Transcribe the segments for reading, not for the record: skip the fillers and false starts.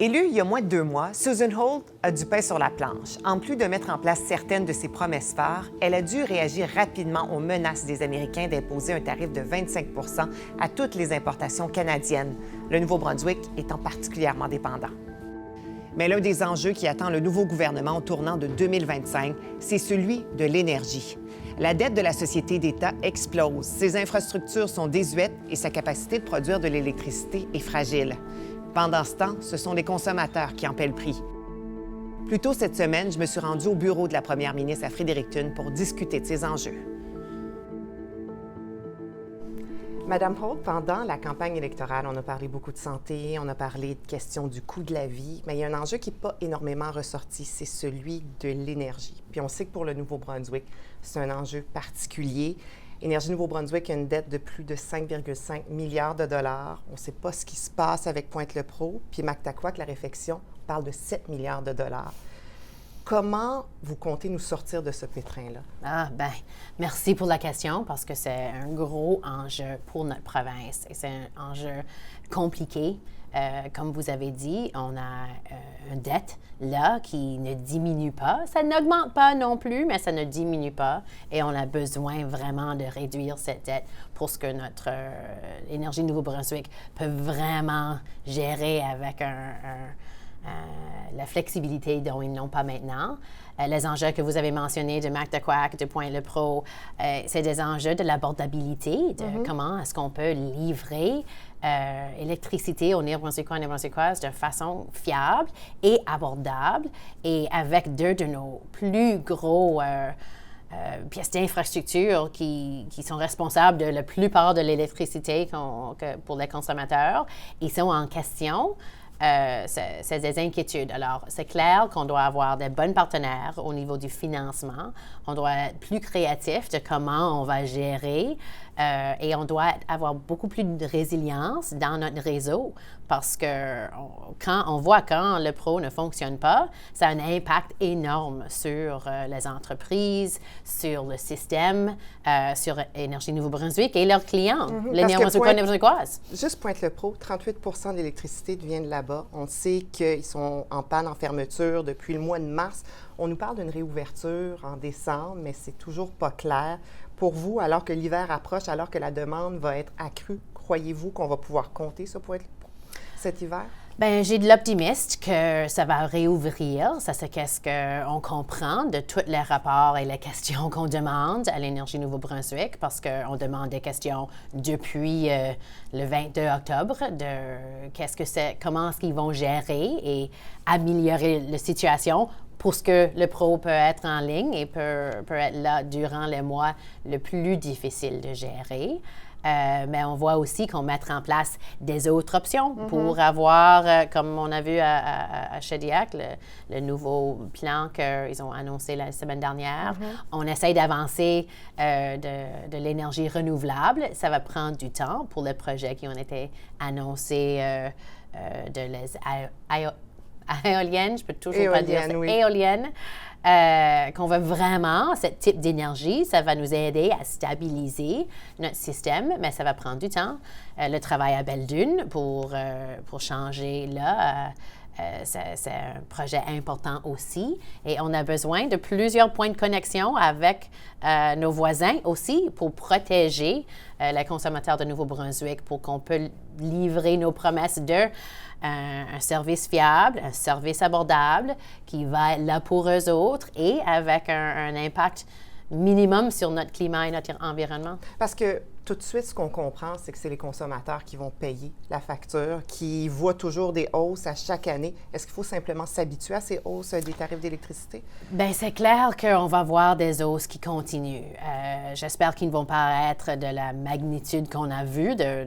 Élue il y a moins de 2 mois, Susan Holt a du pain sur la planche. En plus de mettre en place certaines de ses promesses phares, elle a dû réagir rapidement aux menaces des Américains d'imposer un tarif de 25 à toutes les importations canadiennes, le Nouveau-Brunswick étant particulièrement dépendant. Mais l'un des enjeux qui attend le nouveau gouvernement au tournant de 2025, c'est celui de l'énergie. La dette de la société d'État explose, ses infrastructures sont désuètes et sa capacité de produire de l'électricité est fragile. Pendant ce temps, ce sont les consommateurs qui en paient le prix. Plus tôt cette semaine, je me suis rendue au bureau de la première ministre à Fredericton pour discuter de ces enjeux. Madame Holt, pendant la campagne électorale, on a parlé beaucoup de santé, on a parlé de questions du coût de la vie, mais il y a un enjeu qui n'est pas énormément ressorti, c'est celui de l'énergie. Puis on sait que pour le Nouveau-Brunswick, c'est un enjeu particulier. Énergie Nouveau-Brunswick a une dette de plus de 5,5 milliards de dollars. On ne sait pas ce qui se passe avec Pointe-le-Pro. Puis Mactaquac, la réfection, parle de 7 milliards de dollars. Comment vous comptez nous sortir de ce pétrin-là? Merci pour la question parce que c'est un gros enjeu pour notre province et c'est un enjeu compliqué. Comme vous avez dit, on a une dette là qui ne diminue pas. Ça n'augmente pas non plus, mais ça ne diminue pas. Et on a besoin vraiment de réduire cette dette pour ce que notre Énergie Nouveau-Brunswick peut vraiment gérer avec la flexibilité dont ils n'ont pas maintenant. Les enjeux que vous avez mentionnés de Mactaquac, de Pointe-le-Pro, c'est des enjeux de l'abordabilité, de comment est-ce qu'on peut livrer électricité aux Néo-Brunswickois et Néo-Brunswickoises de façon fiable et abordable et avec deux de nos plus gros pièces d'infrastructure qui sont responsables de la plupart de l'électricité pour les consommateurs. Ils sont en question. C'est des inquiétudes. Alors, c'est clair qu'on doit avoir des bons partenaires au niveau du financement. On doit être plus créatif de comment on va gérer et on doit avoir beaucoup plus de résilience dans notre réseau parce que quand on voit quand le pro ne fonctionne pas, ça a un impact énorme sur les entreprises, sur le système, sur Énergie Nouveau-Brunswick et leurs clients, les Néo-Brunswickois et Néo-Brunswickoises. Juste Pointe-le-Pro, 38 de l'électricité vient de là-bas. On sait qu'ils sont en panne, en fermeture depuis le mois de mars. On nous parle d'une réouverture en décembre, mais c'est toujours pas clair. Pour vous, alors que l'hiver approche, alors que la demande va être accrue, croyez-vous qu'on va pouvoir compter ça pour cet hiver? Bien, j'ai de l'optimisme que ça va réouvrir. Ça, c'est qu'est-ce qu'on comprend de tous les rapports et les questions qu'on demande à l'Énergie Nouveau-Brunswick, parce qu'on demande des questions depuis le 22 octobre de qu'est-ce que c'est, comment est-ce qu'ils vont gérer et améliorer la situation pour ce que le pro peut être en ligne et peut être là durant les mois les plus difficiles de gérer. Mais on voit aussi qu'on met en place des autres options pour avoir, comme on a vu à Shediac, le nouveau plan qu'ils ont annoncé la semaine dernière. On essaie d'avancer de l'énergie renouvelable. Ça va prendre du temps pour les projets qui ont été annoncés de les éoliennes, je peux toujours pas dire ça, éoliennes. Qu'on veut vraiment, ce type d'énergie, ça va nous aider à stabiliser notre système, mais ça va prendre du temps. Le travail à Belle-Dune pour changer là, c'est un projet important aussi. Et on a besoin de plusieurs points de connexion avec nos voisins aussi pour protéger les consommateurs de Nouveau-Brunswick pour qu'on peut livrer nos promesses de un service fiable, un service abordable qui va être là pour eux autres et avec un impact minimum sur notre climat et notre environnement. Parce que tout de suite, ce qu'on comprend, c'est que c'est les consommateurs qui vont payer la facture, qui voient toujours des hausses à chaque année. Est-ce qu'il faut simplement s'habituer à ces hausses des tarifs d'électricité? Bien, c'est clair qu'on va voir des hausses qui continuent. J'espère qu'ils ne vont pas être de la magnitude qu'on a vue, de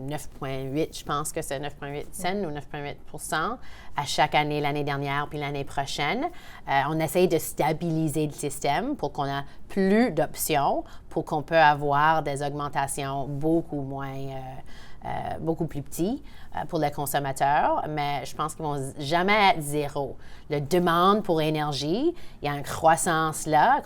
9,8, je pense que c'est 9,8 cents ou 9,8 % à chaque année, l'année dernière puis l'année prochaine. On essaye de stabiliser le système pour qu'on ait plus d'options, pour qu'on peut avoir des augmentations beaucoup moins beaucoup plus petit pour les consommateurs, mais je pense qu'ils ne vont jamais être zéro. La demande pour énergie, il y a une croissance là,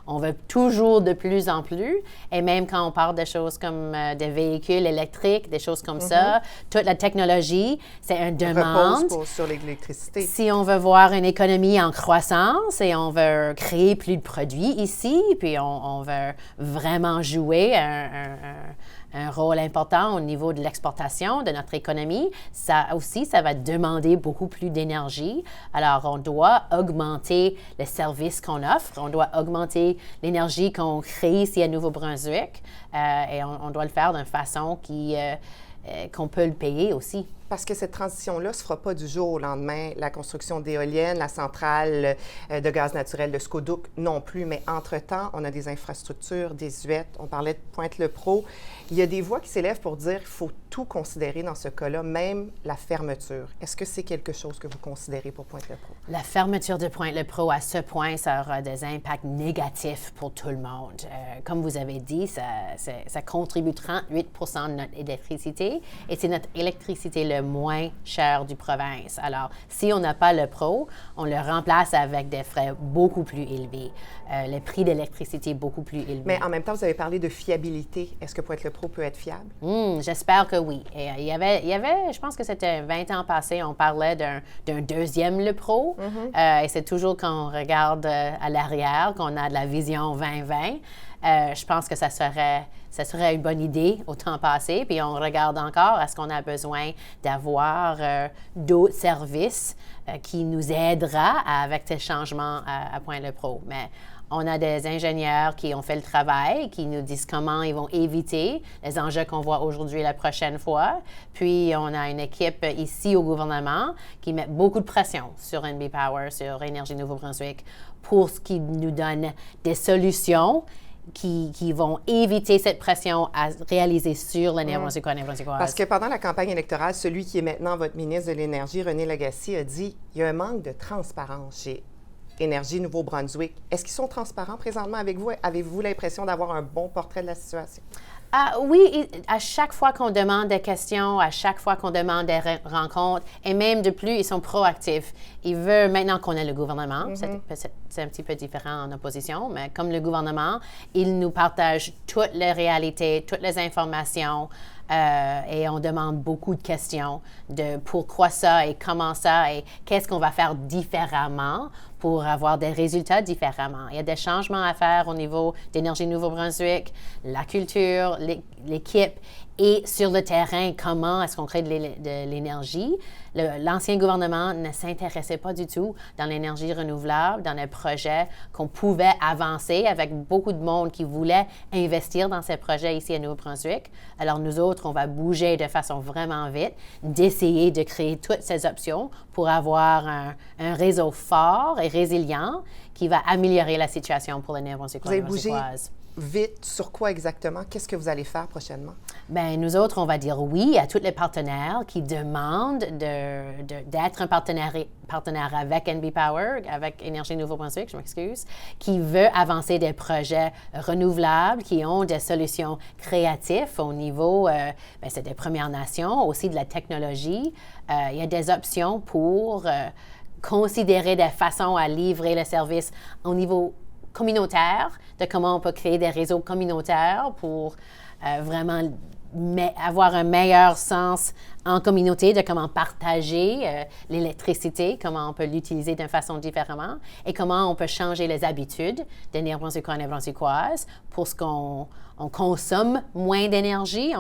on veut toujours de plus en plus. Et même quand on parle de choses comme des véhicules électriques, des choses comme ça, toute la technologie, c'est une demande. Sur l'électricité. Si on veut voir une économie en croissance et on veut créer plus de produits ici, puis on veut vraiment jouer un rôle important au niveau de l'exportation de notre économie, ça aussi, ça va demander beaucoup plus d'énergie. Alors, on doit augmenter les services qu'on offre, on doit augmenter l'énergie qu'on crée ici à Nouveau-Brunswick et on doit le faire d'une façon qu'on peut le payer aussi. Parce que cette transition-là ne se fera pas du jour au lendemain. La construction d'éoliennes, la centrale de gaz naturel de Scodouk non plus. Mais entre-temps, on a des infrastructures désuètes. On parlait de Pointe-le-Pro. Il y a des voix qui s'élèvent pour dire qu'il faut tout considérer dans ce cas-là, même la fermeture. Est-ce que c'est quelque chose que vous considérez pour Pointe-le-Pro? La fermeture de Pointe-le-Pro, à ce point, ça aura des impacts négatifs pour tout le monde. Comme vous avez dit, ça contribue 38 de notre électricité et c'est notre électricité le moins cher du province. Alors, si on n'a pas le Pro, on le remplace avec des frais beaucoup plus élevés. Le prix d'électricité beaucoup plus élevé. Mais en même temps, vous avez parlé de fiabilité. Est-ce que Pointe-le-Pro peut être fiable? J'espère que oui. Et, il y avait, je pense que c'était 20 ans passés, on parlait d'un deuxième le Pro. Et c'est toujours quand on regarde à l'arrière qu'on a de la vision 2020. Je pense que ça serait une bonne idée au temps passé. Puis on regarde encore, est-ce qu'on a besoin d'avoir d'autres services qui nous aidera avec ces changements à Pointe-le-Pro. Mais on a des ingénieurs qui ont fait le travail, qui nous disent comment ils vont éviter les enjeux qu'on voit aujourd'hui la prochaine fois. Puis, on a une équipe ici au gouvernement qui met beaucoup de pression sur NB Power, sur Énergie Nouveau-Brunswick, pour ce qui nous donne des solutions qui vont éviter cette pression à réaliser sur le Néo-Brunswickois, Néo-Brunswickoise. Parce que pendant la campagne électorale, celui qui est maintenant votre ministre de l'Énergie, René Lagacé, a dit qu'il y a un manque de transparence chez Énergie Nouveau-Brunswick. Est-ce qu'ils sont transparents présentement avec vous? Avez-vous l'impression d'avoir un bon portrait de la situation? Oui, à chaque fois qu'on demande des questions, à chaque fois qu'on demande des rencontres, et même de plus, ils sont proactifs. Ils veulent, maintenant qu'on est le gouvernement, c'est un petit peu différent en opposition, mais comme le gouvernement, ils nous partagent toutes les réalités, toutes les informations, et on demande beaucoup de questions de pourquoi ça et comment ça et qu'est-ce qu'on va faire différemment pour avoir des résultats différemment. Il y a des changements à faire au niveau d'Énergie Nouveau-Brunswick, la culture, l'équipe et sur le terrain, comment est-ce qu'on crée de l'énergie. L'ancien gouvernement ne s'intéressait pas du tout dans l'énergie renouvelable, dans les projets qu'on pouvait avancer avec beaucoup de monde qui voulait investir dans ces projets ici à Nouveau-Brunswick. Alors nous autres, on va bouger de façon vraiment vite, d'essayer de créer toutes ces options pour avoir un réseau fort et résilient qui va améliorer la situation pour les Néo-Brunswickois et Néo-Brunswickoises. Vite, sur quoi exactement? Qu'est-ce que vous allez faire prochainement? Bien, nous autres, on va dire oui à tous les partenaires qui demandent d'être un partenaire avec NB Power, avec Énergie Nouveau-Brunswick, je m'excuse, qui veut avancer des projets renouvelables, qui ont des solutions créatives au niveau, c'est des Premières Nations, aussi de la technologie. Il y a des options pour considérer des façons à livrer le service au niveau communautaire, de comment on peut créer des réseaux communautaires pour vraiment avoir un meilleur sens en communauté de comment partager l'électricité, comment on peut l'utiliser d'une façon différente et comment on peut changer les habitudes des Néo-Brunswickois et Néo-Brunswickoises pour ce qu'on consomme moins d'énergie.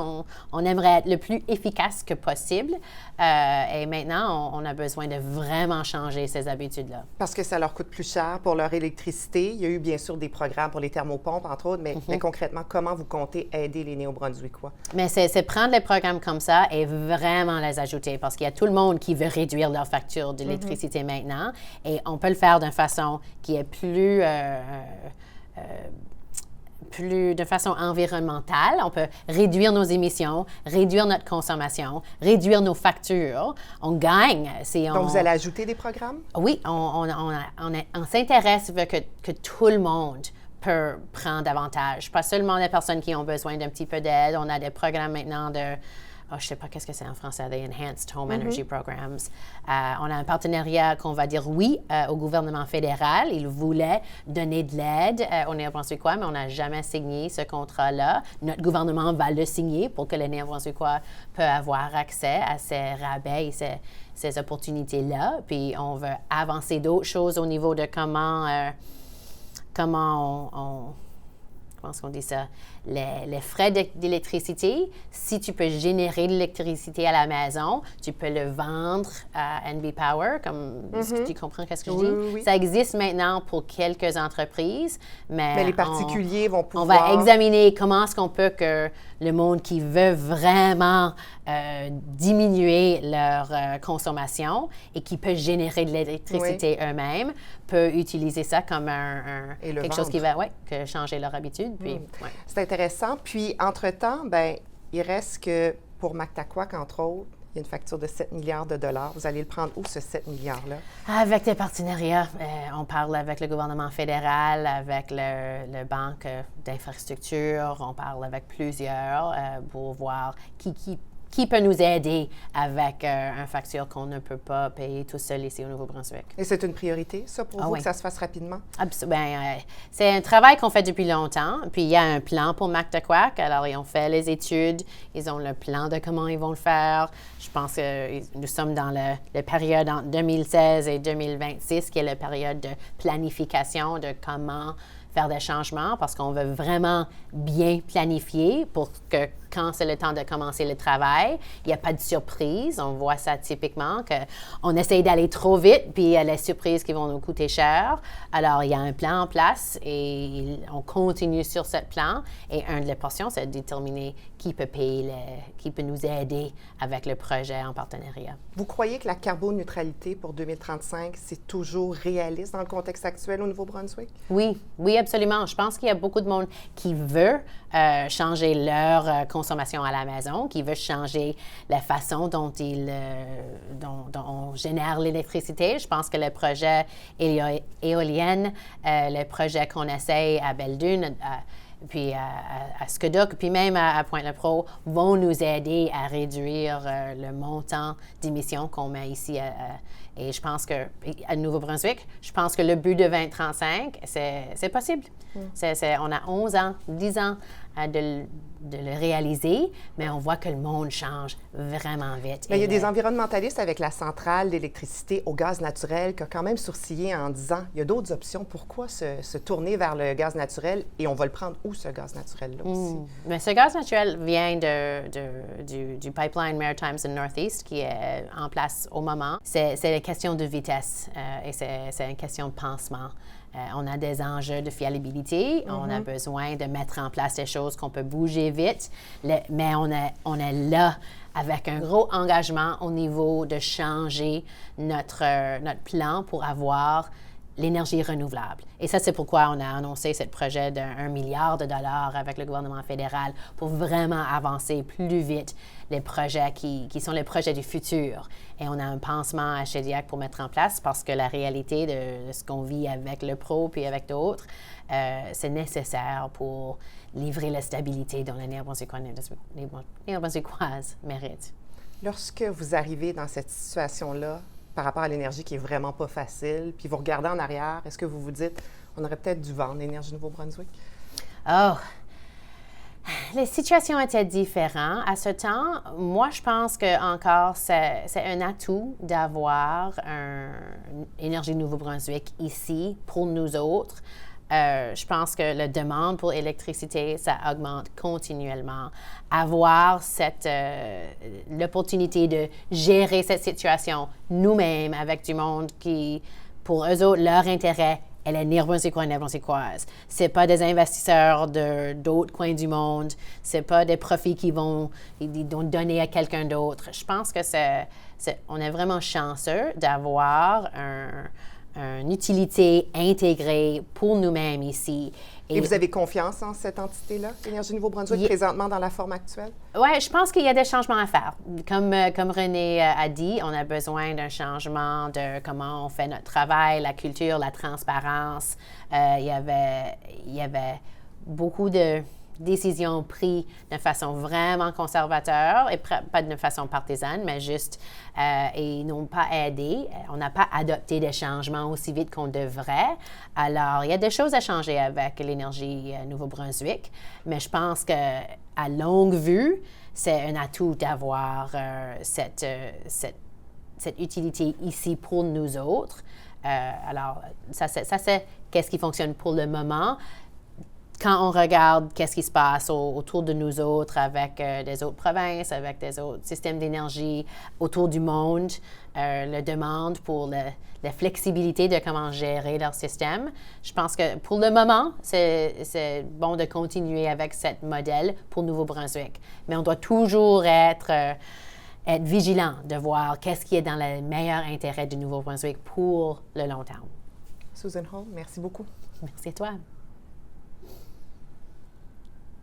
On aimerait être le plus efficace que possible et maintenant, on a besoin de vraiment changer ces habitudes-là. Parce que ça leur coûte plus cher pour leur électricité. Il y a eu bien sûr des programmes pour les thermopompes, entre autres, mais concrètement, comment vous comptez aider les Néo-Brunswickois? Mais c'est prendre les programmes comme ça et vraiment les ajouter parce qu'il y a tout le monde qui veut réduire leur facture d'électricité maintenant et on peut le faire d'une façon qui est plus de façon environnementale. On peut réduire nos émissions, réduire notre consommation, réduire nos factures. On gagne. Donc, vous allez ajouter des programmes? Oui, on s'intéresse que tout le monde peut prendre davantage. Pas seulement les personnes qui ont besoin d'un petit peu d'aide. On a des programmes maintenant je ne sais pas qu'est-ce que c'est en français, les Enhanced Home Energy Programs. On a un partenariat qu'on va dire oui au gouvernement fédéral. Il voulait donner de l'aide aux Néo-Brunswickois, mais on n'a jamais signé ce contrat-là. Notre gouvernement va le signer pour que les Néo-Brunswickois peuvent avoir accès à ces rabais et ces opportunités-là. Puis on veut avancer d'autres choses au niveau de comment comment est-ce qu'on dit ça? Les frais d'électricité, si tu peux générer de l'électricité à la maison, tu peux le vendre à NB Power, comme tu comprends ce que je dis? Oui. Ça existe maintenant pour quelques entreprises, mais les particuliers vont pouvoir... On va examiner comment est-ce qu'on peut que le monde qui veut vraiment diminuer leur consommation et qui peut générer de l'électricité eux-mêmes, peut utiliser ça comme quelque chose qui va changer leur habitude. Puis, C'est intéressant. Puis, entre-temps, il reste que pour Mactaquac, entre autres, il y a une facture de 7 milliards de dollars. Vous allez le prendre où, ce 7 milliards-là? Avec des partenariats. On parle avec le gouvernement fédéral, avec le banque d'infrastructure. On parle avec plusieurs pour voir qui peut nous aider avec une facture qu'on ne peut pas payer tout seul ici au Nouveau-Brunswick. Et c'est une priorité, ça, pour vous, que ça se fasse rapidement? C'est un travail qu'on fait depuis longtemps. Puis, il y a un plan pour Mactaquac. Alors, ils ont fait les études. Ils ont le plan de comment ils vont le faire. Je pense que nous sommes dans la période entre 2016 et 2026, qui est la période de planification de comment faire des changements, parce qu'on veut vraiment bien planifier pour que quand c'est le temps de commencer le travail, il n'y a pas de surprise. On voit ça typiquement, qu'on essaye d'aller trop vite, puis il y a les surprises qui vont nous coûter cher. Alors, il y a un plan en place et on continue sur ce plan. Et une des portions, c'est de déterminer qui peut payer, qui peut nous aider avec le projet en partenariat. Vous croyez que la carboneutralité pour 2035, c'est toujours réaliste dans le contexte actuel au Nouveau-Brunswick? Oui, absolument. Je pense qu'il y a beaucoup de monde qui veut changer leur consommation à la maison, qui veut changer la façon dont on génère l'électricité. Je pense que le projet éolienne, le projet qu'on essaye à Belle-Dune, puis à Scodoc, puis même à Pointe-le-Pro, vont nous aider à réduire le montant d'émissions qu'on met ici. Et je pense que, à Nouveau-Brunswick, je pense que le but de 2035, c'est possible. On a 11 ans, 10 ans de le réaliser, mais on voit que le monde change vraiment vite. Mais il y a des environnementalistes avec la centrale d'électricité au gaz naturel qui a quand même sourcillé en disant il y a d'autres options. Pourquoi se tourner vers le gaz naturel et on va le prendre où, ce gaz naturel-là aussi? Mais ce gaz naturel vient du pipeline Maritimes and Northeast qui est en place au moment. C'est une question de vitesse et c'est une question de pansement. On a des enjeux de fiabilité, on a besoin de mettre en place des choses qu'on peut bouger vite, mais on est là avec un gros engagement au niveau de changer notre plan pour avoir l'énergie renouvelable. Et ça, c'est pourquoi on a annoncé ce projet de 1 milliard de dollars avec le gouvernement fédéral pour vraiment avancer plus vite les projets qui sont les projets du futur. Et on a un pansement à Shediac pour mettre en place parce que la réalité de ce qu'on vit avec le Pro puis avec d'autres, c'est nécessaire pour livrer la stabilité dont les Néo-Brunswickoises méritent. Lorsque vous arrivez dans cette situation-là, par rapport à l'énergie qui est vraiment pas facile, puis vous regardez en arrière, est-ce que vous vous dites, on aurait peut-être dû vendre l'énergie Nouveau-Brunswick? Les situations étaient différentes. À ce temps, moi, je pense que encore c'est un atout d'avoir une énergie Nouveau-Brunswick ici pour nous autres. Je pense que la demande pour l'électricité, ça augmente continuellement. Avoir l'opportunité de gérer cette situation nous-mêmes avec du monde qui, pour eux autres, leur intérêt est les Néo-Brunswickois et Néo-Brunswickoises. Ce n'est pas des investisseurs d'autres coins du monde. Ce n'est pas des profits qu'ils vont donner à quelqu'un d'autre. Je pense que on est vraiment chanceux d'avoir une utilité intégrée pour nous-mêmes ici. Et vous avez confiance en cette entité-là, Énergie Nouveau-Brunswick, présentement dans la forme actuelle? Oui, je pense qu'il y a des changements à faire. Comme René a dit, on a besoin d'un changement de comment on fait notre travail, la culture, la transparence. Il y avait beaucoup de décisions prises de façon vraiment conservateur et pas de façon partisane, mais juste, ils n'ont pas aidé. On n'a pas adopté des changements aussi vite qu'on devrait. Alors, il y a des choses à changer avec l'énergie Nouveau-Brunswick, mais je pense qu'à longue vue, c'est un atout d'avoir cette utilité ici pour nous autres. Alors, ça c'est qu'est-ce qui fonctionne pour le moment. Quand on regarde qu'est-ce qui se passe autour de nous autres avec des autres provinces, avec des autres systèmes d'énergie autour du monde, la demande pour la flexibilité de comment gérer leur système, je pense que pour le moment, c'est bon de continuer avec ce modèle pour Nouveau-Brunswick. Mais on doit toujours être vigilant de voir qu'est-ce qui est dans le meilleur intérêt du Nouveau-Brunswick pour le long terme. Susan Hall, merci beaucoup. Merci à toi.